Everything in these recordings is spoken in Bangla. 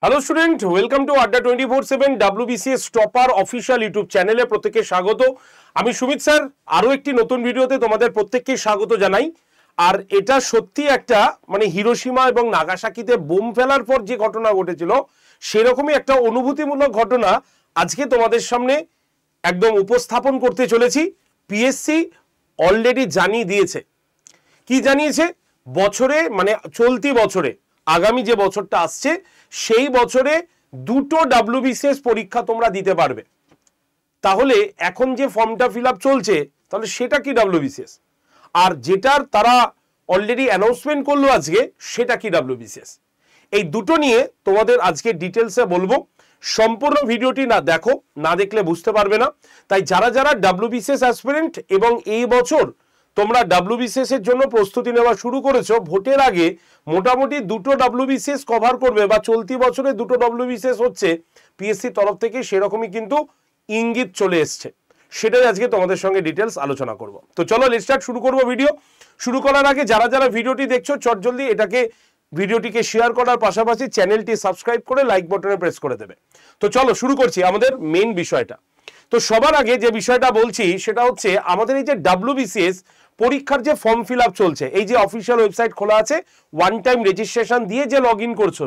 হ্যালো স্টুডেন্ট, ওয়েলকাম টু আড্ডা 24/7 WBCS টপার অফিসিয়াল ইউটিউব চ্যানেলে প্রত্যেককে স্বাগত। আমি সুমিত স্যার আরো একটি নতুন ভিডিওতে তোমাদের প্রত্যেককে স্বাগত জানাই। আর এটা সত্যি একটা হিরোশিমা এবং নাগাসাকিতে বোম ফেলার পর যে ঘটনা ঘটেছিল সেরকমই একটা অনুভূতিমূলক ঘটনা আজকে তোমাদের সামনে একদম উপস্থাপন করতে চলেছি। পিএসসি অলরেডি জানিয়ে দিয়েছে। কি জানিয়েছে? বছরে চলতি বছরে আগামী যে বছরটা আসছে সেই বছরে দুটো WBCS পরীক্ষা তোমরা দিতে পারবে। তাহলে এখন যে ফর্মটা ফিল আপ চলছে তাহলে সেটা কি WBCS, আর যেটার তারা অলরেডি অ্যানাউন্সমেন্ট করলো আজকে সেটা কি WBCS। এই দুটো নিয়ে তোমাদের আজকে ডিটেলসে বলবো। সম্পূর্ণ ভিডিওটি না দেখলে বুঝতে পারবে না। তাই যারা যারা WBCS অ্যাসপিরেন্ট এবং এই বছর তোমরা WBCS এর জন্য প্রস্তুতি নেওয়া শুরু করেছো, ভোটের আগে মোটামুটি দুটো WBCS কভার করবে বা চলতি বছরে দুটো WBCS হচ্ছে পিএসসি তরফ থেকে, সেরকমই কিন্তু ইঙ্গিত চলে এসছে। সেটাই আজকে তোমাদের সঙ্গে ডিটেলস আলোচনা করব। তো চলো লেটস স্টার্ট, শুরু করব ভিডিও। শুরু করার আগে যারা যারা ভিডিওটি দেখছো চটজলদি ভিডিওটিকে শেয়ার করার পাশাপাশি চ্যানেলটি সাবস্ক্রাইব করে লাইক বাটনে প্রেস করে দেবে। তো চলো শুরু করছি আমাদের মেইন বিষয়টা। তো সবার আগে যে বিষয়টা বলছি সেটা হচ্ছে আমাদের এই যে WBCS পরীক্ষার যে ফর্ম ফিল আপ চলছে, এই যে অফিসিয়াল ওয়েবসাইট খোলা আছে, ওয়ান টাইম রেজিস্ট্রেশন দিয়ে যে লগ ইন করছো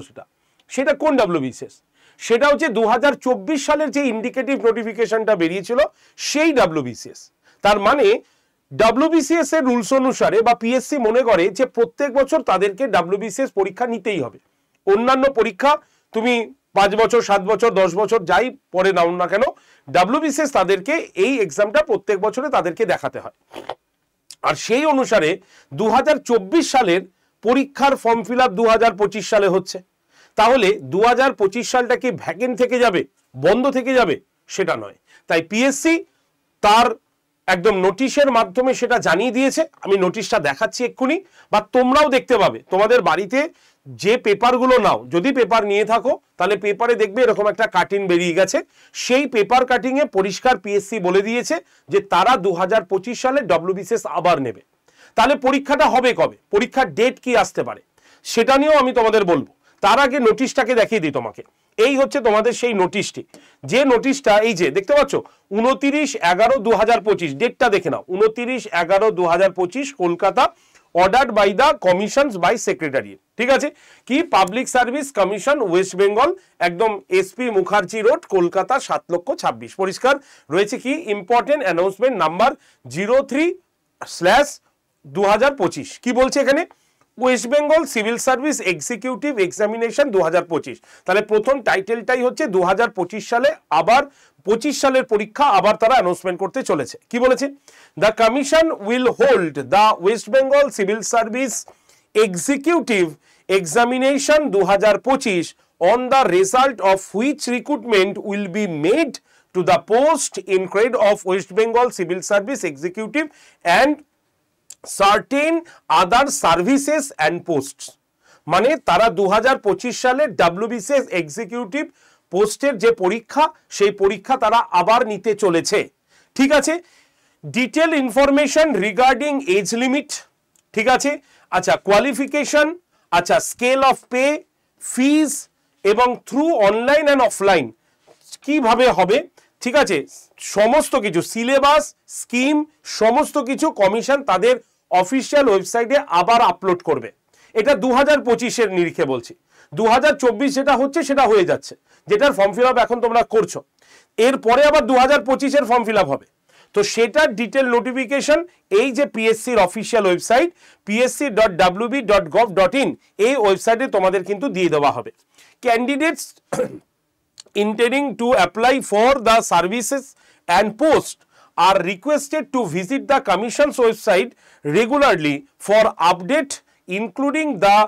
সেটা কোন WBCS? সেটা হচ্ছে 2024 সালের যে ইন্ডিকেটিভ নোটিফিকেশনটা বেরিয়েছিল সেই WBCS। তার মানে WBCS এর রুলস অনুসারে বা পিএসসি মনে করে যে প্রত্যেক বছর তাদেরকে WBCS পরীক্ষা নিতেই হবে। অন্যান্য পরীক্ষা তুমি 5 বছর 7 বছর 10 বছর যাই পরে নাও না কেন, WBCS তাদেরকে এই এক্সামটা প্রত্যেক বছরে তাদেরকে দেখাতে হয়। আর সেই অনুসারে 2024 সালের পরীক্ষার ফর্ম ফিল আপ 2025 সালে হচ্ছে। তাহলে 2025 সালটা কি ভ্যাকেন্ট থেকে যাবে, বন্ধ থেকে যাবে? সেটা নয়। তাই পিএসসি তার একদম নোটিশের মাধ্যমে সেটা জানিয়ে দিয়েছে। আমি নোটিশটা দেখাচ্ছি এক্ষুনি, বা তোমরাও দেখতে পাবে তোমাদের বাড়িতে যে পেপারগুলো নাও। যদি পেপার নিয়ে থাকো তাহলে পেপারে দেখবে এরকম একটা কাটিং বেরিয়ে গেছে। সেই পেপার কাটিংয়ে পরিষ্কার পিএসসি বলে দিয়েছে যে তারা 2025 সালে WBCS আবার নেবে। তাহলে পরীক্ষাটা হবে কবে, পরীক্ষার ডেট কি আসতে পারে সেটা নিয়েও আমি তোমাদের বলবো। তার আগে নোটিশটাকে দেখিয়ে দিই তোমাকে। এই হচ্ছে তোমাদের সেই নোটিশটি, যে নোটিশটা এই যে দেখতে পাচ্ছ 29/11/2025, ডেটটা দেখে নাও, 29/11/2025, Kolkata, ordered by the commissions by secretariat. ঠিক আছে, কি public service commission West Bengal, একদম SP মুখার্জি রোড, কলকাতা 7,26,000। পরিষ্কার রয়েছে কি ইম্পর্টেন্ট অ্যানাউন্সমেন্ট নাম্বার 03/2025। কি বলছে এখানে? West Bengal civil service executive examination 2025। তাহলে প্রথম টাইটেলটাই হচ্ছে 2025 সালে আবার 25 সালের পরীক্ষা আবার তারা অ্যানাউন্সমেন্ট করতে চলেছে। কি বলেছে? The commission will hold the West Bengal civil service executive examination 2025 on the result of which recruitment will be made to the post in grade of West Bengal Civil Service Executive and certain other services and posts। মানে তারা 2025 সালে WBCS এক্সিকিউটিভ পোস্টের যে পরীক্ষা সেই পরীক্ষা তারা আবার নিতে চলেছে। ঠিক আছে, detail information regarding age limit, ঠিক আছে, আচ্ছা কোয়ালিফিকেশন, আচ্ছা স্কেল অফ পে, ফিজ এবং থ্রু অনলাইন অ্যান্ড অফলাইন কিভাবে হবে, ঠিক আছে, সমস্ত কিছু সিলেবাস স্কিম সমস্ত কিছু কমিশন তাদের অফিসিয়াল ওয়েবসাইটে আবার আপলোড করবে। এটা 2025-এর নিরিখে বলছি। 2024 যেটা হচ্ছে সেটা হয়ে যাচ্ছে, যেটার ফর্ম ফিল আপ এখন তোমরা করছো। এরপরে আবার 2025-এর ফর্ম ফিল আপ হবে। তো সেটার ডিটেল নোটিফিকেশন এই যে পিএসসির অফিসিয়াল ওয়েবসাইট psc.wb.gov.in এই ওয়েবসাইটে তোমাদের কিন্তু দিয়ে দেওয়া হবে। Candidates intending to apply for the services and post are requested to visit the Commission's website regularly for update, including the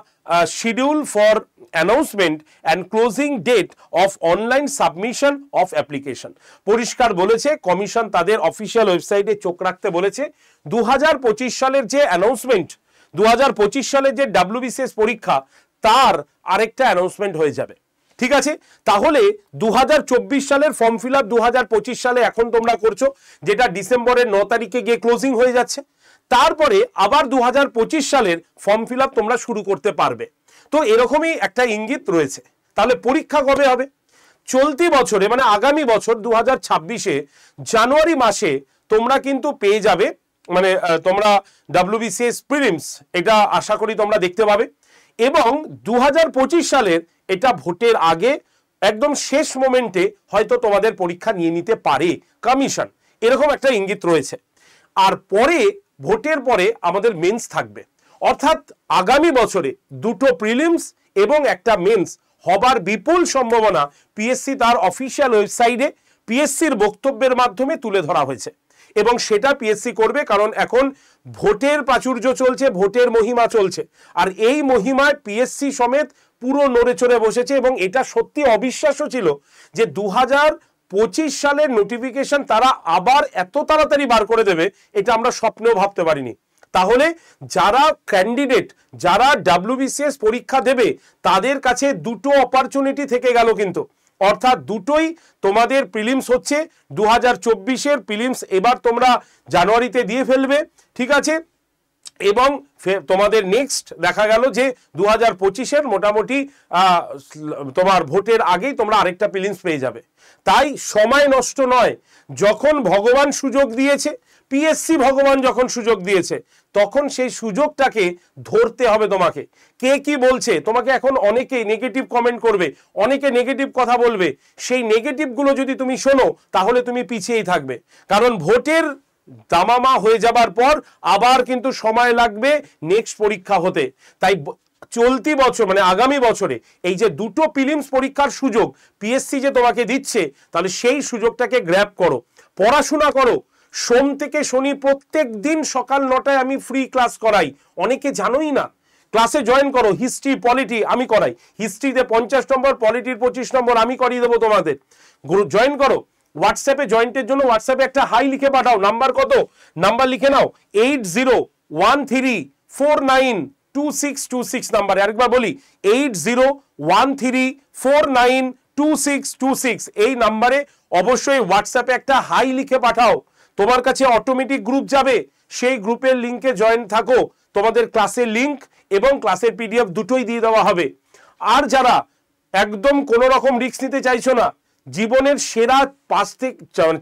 schedule for announcement and closing date of online submission of application। পরিষ্কার বলেছে কমিশন তাদের অফিসিয়াল ওয়েবসাইটে চোখ রাখতে বলেছে। 2025 সালের যে অ্যানাউন্সমেন্ট, 2025 সালের যে WBCS পরীক্ষা তার আরেকটা অ্যানাউন্সমেন্ট হয়ে যাবে। ঠিক আছে, তাহলে 2024 সালের ফর্ম ফিল আপ 2025 সালে এখন তোমরা করছো, যেটা ডিসেম্বরের 9 তারিখে গিয়ে ক্লোজিং হয়ে যাচ্ছে। তারপরে আবার 2025 সালের ফর্ম ফিল আপ তোমরা শুরু করতে পারবে। তো এরকমই একটা ইঙ্গিত রয়েছে। তাহলে পরীক্ষা কবে হবে? চলতি বছরে মানে আগামী বছর 2026-এ জানুয়ারি মাসে তোমরা কিন্তু পেয়ে যাবে, মানে তোমরা WBCS প্রিলিমস এটা আশা করি তোমরা দেখতে পাবে। এবং 2025 সালের এটা ভোটের আগে একদম শেষ মোমেন্টে হয়তো তোমাদের পরীক্ষা নিয়ে নিতে পারে কমিশন, এরকম একটা ইঙ্গিত রয়েছে। আর পরে ভোটের পরে আমাদের মেন্স থাকবে, অর্থাৎ আগামী বছরে দুটো প্রিলিমস এবং একটা মেন্স হবার বিপুল সম্ভাবনা পিএসসি তার অফিসিয়াল ওয়েবসাইটে পিএসসির বক্তব্যের মাধ্যমে তুলে ধরা হয়েছে। এবং সেটা পিএসসি করবে, কারণ এখন ভোটের প্রাচুর্য চলছে, ভোটের মহিমা চলছে, আর এই মহিমায় পিএসসি সমেত পুরো নড়ে চড়ে বসেছে। এবং এটা সত্যি অবিশ্বাস্য ছিল যে 2025 সালের নোটিফিকেশন তারা আবার এত তাড়াতাড়ি বার করে দেবে, এটা আমরা স্বপ্নেও ভাবতে পারিনি। তাহলে যারা ক্যান্ডিডেট, যারা WBCS পরীক্ষা দেবে, তাদের কাছে দুটো অপরচুনিটি থেকে গেল কিন্তু, অর্থাৎ দুটোই তোমাদের প্রিলিমস হচ্ছে। 2024-এর প্রিলিমস এবার তোমরা জানুয়ারিতে দিয়ে ফেলবে, ঠিক আছে, এবং তোমাদের নেক্সট দেখা গেল যে 2025-এর মোটামুটি তোমার ভোটের আগেই তোমরা আরেকটা প্রিলিমস পেয়ে যাবে। তাই সময় নষ্ট নয়, যখন ভগবান সুযোগ দিয়েছে, পিএসসি ভগবান যখন সুযোগ দিয়েছে, তখন সেই সুযোগটাকে ধরতে হবে তোমাকে। কে কি বলছে তোমাকে, এখন অনেকে নেগেটিভ কমেন্ট করবে, অনেকে নেগেটিভ কথা বলবে, সেই নেগেটিভগুলো যদি তুমি শোনো তাহলে তুমি পিছিয়েই থাকবে। কারণ ভোটের দামামা হয়ে যাবার পর আবার কিন্তু সময় লাগবে নেক্সট পরীক্ষা হতে। তাই চলতি বছর মানে আগামী বছরে এই যে দুটো প্রিলিমস পরীক্ষার সুযোগ পিএসসি যে তোমাকে দিচ্ছে, তাহলে সেই সুযোগটাকে গ্র্যাব করো, পড়াশোনা করো। সোম থেকে শনি প্রত্যেক দিন সকাল 9টায় আমি ফ্রি ক্লাস করাই, অনেকে জানোই না। ক্লাসে জয়েন করো, হিস্ট্রি পলিটি আমি করাই, হিস্ট্রিতে 50 নম্বর, পলিটির 25 নম্বর আমি করিয়ে দেবো তোমাদের। জয়েন করো। হোয়াটসঅ্যাপে জয়েন্টের জন্য হোয়াটসঅ্যাপে একটা হাই লিখে পাঠাও। নাম্বার কত? নাম্বার লিখে নাও 8013492626 নাম্বারে। আরেকবার বলি 8013492626 এই নাম্বারে অবশ্যই হোয়াটসঅ্যাপে একটা হাই লিখে পাঠাও। তোমার কাছে অটোমেটিক গ্রুপ যাবে, সেই গ্রুপের লিঙ্কে জয়েন থাকো, তোমাদের ক্লাসের লিঙ্ক এবং ক্লাসের পিডিএফ দুটোই দিয়ে দেওয়া হবে। আর যারা একদম কোনো রকম রিস্ক নিতে চাইছো না, জীবনের সেরা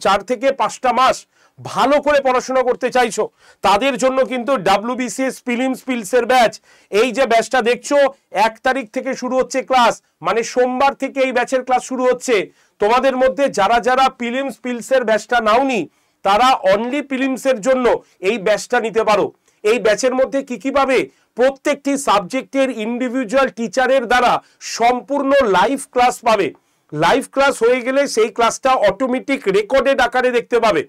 4 থেকে 5টা মাস ভালো করে পড়াশোনা করতে চাইছো, তাদের জন্য কিন্তু WBCS প্রিলিমস পিলসের ব্যাচ, এই যে ব্যাচটা দেখছো 1 তারিখ থেকে শুরু হচ্ছে ক্লাস, মানে সোমবার থেকে এই ব্যাচের ক্লাস শুরু হচ্ছে। তোমাদের মধ্যে যারা যারা প্রিলিমস পিলসের ব্যাচটা নাওনি, তারা অনলি প্রিলিমসের জন্য এই ব্যাচটা নিতে পারো। এই ব্যাচের মধ্যে কি কি পাবে? প্রত্যেকটি সাবজেক্টের ইন্ডিভিজুয়াল টিচারের দ্বারা সম্পূর্ণ লাইভ ক্লাস পাবে। লাইভ ক্লাস হয়ে গেলে সেই ক্লাসটা অটোমেটিক রেকর্ডেড আকারে দেখতে পাবে,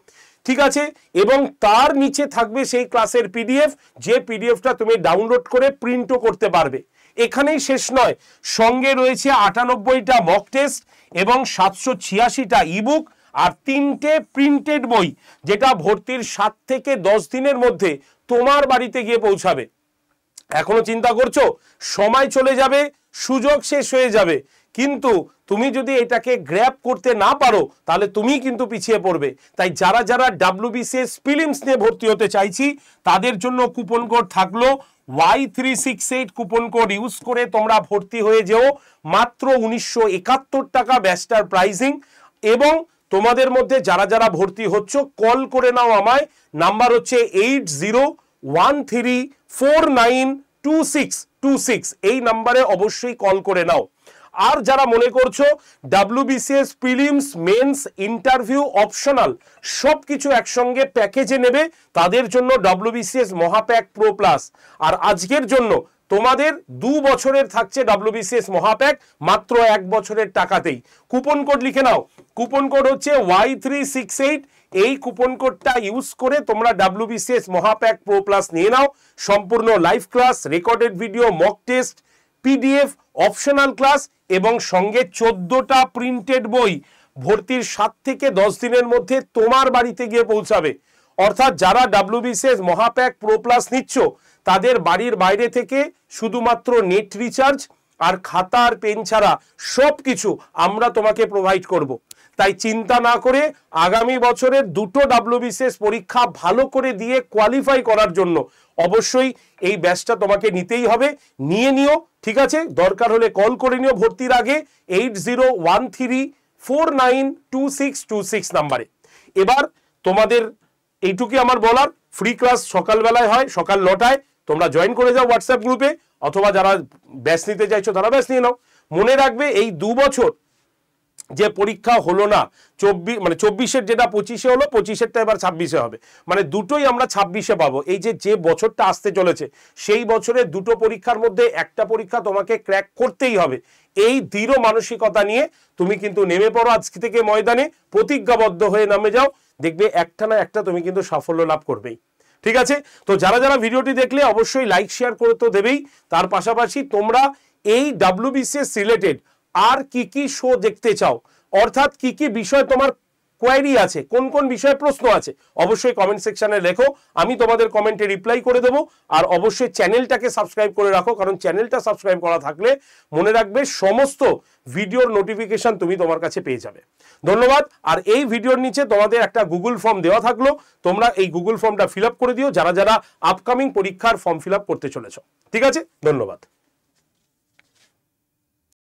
ঠিক আছে। এবং তার নিচে থাকবে সেই ক্লাসের পিডিএফ, যে পিডিএফটা তুমি ডাউনলোড করে প্রিন্টও করতে পারবে। এখানেই শেষ নয়, সঙ্গে রয়েছে 98টা মক টেস্ট এবং 786টা ইবুক আর 3টে প্রিন্টেড বই, যেটা ভর্তির 7 থেকে 10 দিনের মধ্যে তোমার বাড়িতে গিয়ে পৌঁছাবে। এখনো চিন্তা করছো? সময় চলে যাবে, সুযোগ শেষ হয়ে যাবে, কিন্তু তুমি যদি এটাকে গ্র্যাব করতে না পারো তাহলে তুমি কিন্তু পিছিয়ে পড়বে। তাই যারা যারা WBCS প্রিলিমস নিয়ে ভর্তি হতে চাইছি, তাদের জন্য কুপন কোড থাকলো Y368 কুপন কোড ইউজ করে তোমরা ভর্তি হয়ে যেও। মাত্র 1971 টাকা ব্যাচটার প্রাইসিং। এবং তোমাদের মধ্যে যারা যারা ভর্তি হচ্ছ, কল করে নাও আমায়, নাম্বার হচ্ছে 8013492626, এই নাম্বারে অবশ্যই কল করে নাও। আর যারা মনে করছো WBCS prelims men's interview optional সবকিছু একসঙ্গে প্যাকেজে নেবে, তাদের জন্য WBCS মহাপ্যাক প্রো প্লাস। আর আজকের জন্য তোমাদের 2 বছরের থাকছে WBCS মহাপ্যাক মাত্র 1 বছরের টাকাতেই। কুপন কোড লিখে নাও, কুপন কোড হচ্ছে Y368। এই কুপন কোডটা ইউজ করে তোমরা WBCS মহাপ্যাক প্রো প্লাস নিয়ে নাও। সম্পূর্ণ live class, recorded video, mock test, PDF, optional class এবং সঙ্গে 14টা প্রিন্টেড বই ভর্তির 7 থেকে 10 দিনের মধ্যে তোমার বাড়িতে গিয়ে পৌঁছাবে। অর্থাৎ যারা WBCS মহাপ্যাক প্রো প্লাস নিচ্ছ, তাদের বাড়ির বাইরে থেকে শুধুমাত্র নেট রিচার্জ আর খাতা আর পেন ছাড়া সবকিছু আমরা তোমাকে প্রোভাইড করব। তাই চিন্তা না করে আগামী বছরের দুটো WBCS পরীক্ষা ভালো করে দিয়ে কোয়ালিফাই করার জন্য অবশ্যই এই ব্যাচটা তোমাকে নিতেই হবে, নিয়ে নিও, ঠিক আছে? দরকার হলে কল করে নিও ভর্তির আগে 8013492626 নাম্বারে। এবার তোমাদের এইটুকুই আমার বলার, ফ্রি ক্লাস সকালবেলায় হয়, সকাল 9টায়, তোমরা জয়েন করে যাও হোয়াটসঅ্যাপ গ্রুপে, অথবা যারা ব্যাচ নিতে চাইছো তারা ব্যাচ নিয়ে নাও। মনে রাখবে এই 2 বছর যে পরীক্ষা হলো না, 24 যেটা 25-এ হলো, 25-এরটা এবার 26-এ হবে, মানে দুটোই আমরা 26-এ পাবো। এই যে বছরটা আসতে চলেছে সেই বছরে দুটো পরীক্ষার মধ্যে একটা পরীক্ষা তোমাকে ক্র্যাক করতেই হবে। এই দৃঢ় মানসিকতা নিয়ে তুমি কিন্তু নেমে পড়ো আজকে থেকে ময়দানে, প্রতিজ্ঞাবদ্ধ হয়ে নামে যাও, দেখবে একটা না একটা তুমি কিন্তু সাফল্য লাভ করবেই। ঠিক আছে? তো যারা যারা ভিডিওটি দেখলে অবশ্যই লাইক শেয়ার করে তো দেবেই, তার পাশাপাশি তোমরা এই WBCS রিলেটেড আর কি কি শো দেখতে চাও, অর্থাৎ কি কি বিষয় তোমার কোয়ারি আছে, কোন কোন বিষয়ে প্রশ্ন আছে, অবশ্যই কমেন্ট সেকশনে লেখো, আমি তোমাদের কমেন্টে রিপ্লাই করে দেবো। আর অবশ্যই চ্যানেলটাকে সাবস্ক্রাইব করে রাখো, কারণ চ্যানেলটা সাবস্ক্রাইব করা থাকলে মনে রাখবে সমস্ত ভিডিওর নোটিফিকেশন তুমি তোমার কাছে পেয়ে যাবে। ধন্যবাদ। আর এই ভিডিওর নিচে তোমাদের একটা গুগল ফর্ম দেওয়া থাকলো, তোমরা এই গুগল ফর্মটা ফিল আপ করে দিও যারা যারা আপকামিং পরীক্ষার ফর্ম ফিল আপ করতে চলেছ। ঠিক আছে? ধন্যবাদ।